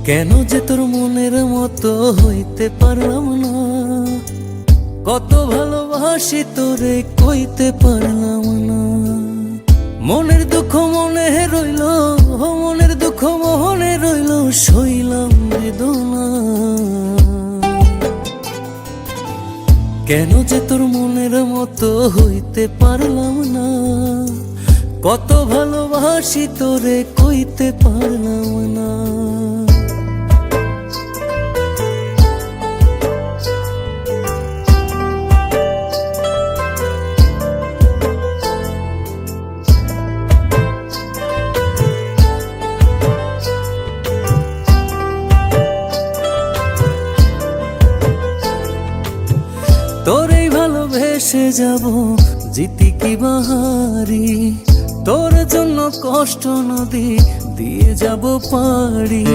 কেন যে তোর মনের মতো হইতে পারলাম না, কত ভালোবাসি তোরে কইতে পারলাম না। মনের দুঃখ মনে রইল, মনের দুঃখ মনে রইল, সইলাম বেদনা। কেন যে তোর মনের মতো হইতে পারলাম না, কত ভালোবাসি তোরে কইতে পারলাম না। তোরেই ভালোবেসে যাব জিতি কি বাহারি, তোর জন্য কষ্ট নদী দিয়ে যাব পাড়ি।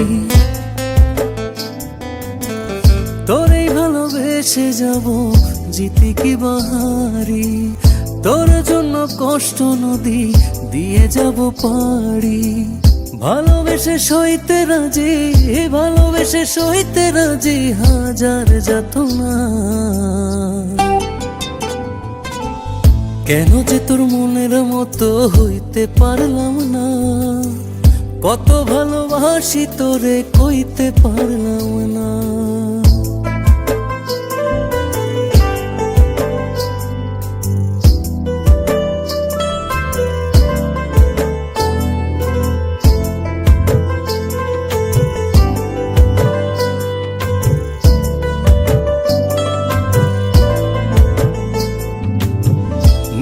তোরেই ভালোবেসে যাব জিতি কি বাহারি, তোর জন্য কষ্ট নদী দিয়ে যাব পাড়ি। ভালোবেসে সইতে রাজি, ভালোবেসে সইতে রাজি, হাজার যাতনা। কেন যে তোর মনের মতো হইতে পারলাম না, কত ভালোবাসি তোরে কইতে পারলাম না।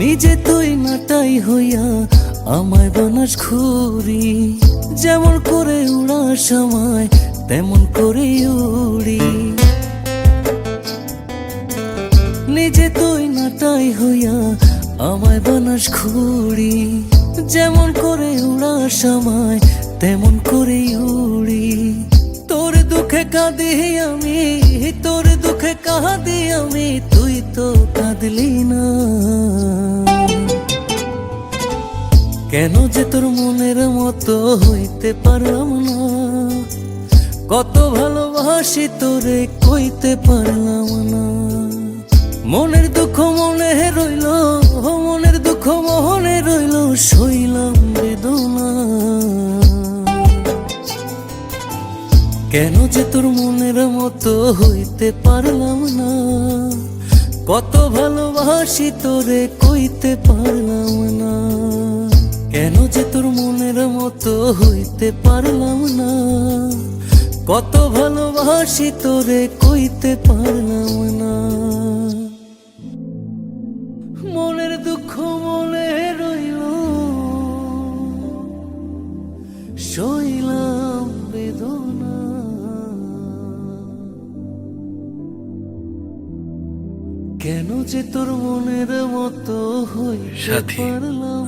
নিজে তুই নাটাই হইয়া আমায় বানাস ঘুরি, যেমন করে উড়ার সময় তেমন করে উড়ি। নিজে তুই নাটাই হইয়া আমায় বানাস ঘুরি, যেমন করে উড়ার সময় তেমন করে উড়ি। তোর দুঃখে কাঁদি আমি, তোর দুঃখে কাঁদি আমি, তুই তো কাঁদলি না। কেন যে তোর মনের মতো হইতে পারলাম না, কত ভালোবাসি তোরে কইতে পারলাম না। মনের দুঃখ মনে রইল, মনের দুঃখ মনে রইল, সইলাম বেদনা। কেন যে তোর মনের মতো হইতে পারলাম না, কত ভালোবাসি তোরে কইতে পারলাম না। কেন যে তোর মনের মতো হইতে পারলাম না, কত ভালোবাসি তোরে কইতে পারলাম না। মনের দুঃখ মনে রইল, সইলাম বেদনা। কেন যে তোর মনের মতো সাথী,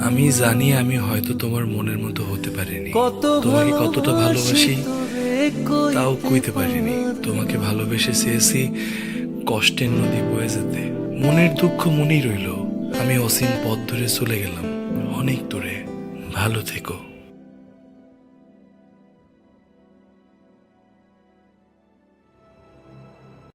আমি জানি আমি হয়তো তোমার মনের মতো হতে পারিনি। তোমাকে কতটা ভালোবাসি তাও কইতে পারিনি। তোমাকে ভালোবেসে চেয়েছি কষ্টের নদী বয়ে যেতে। মনের দুঃখ মনেই রইল। আমি অসীম পথ ধরে চলে গেলাম অনেক দূরে। ভালো থেকো।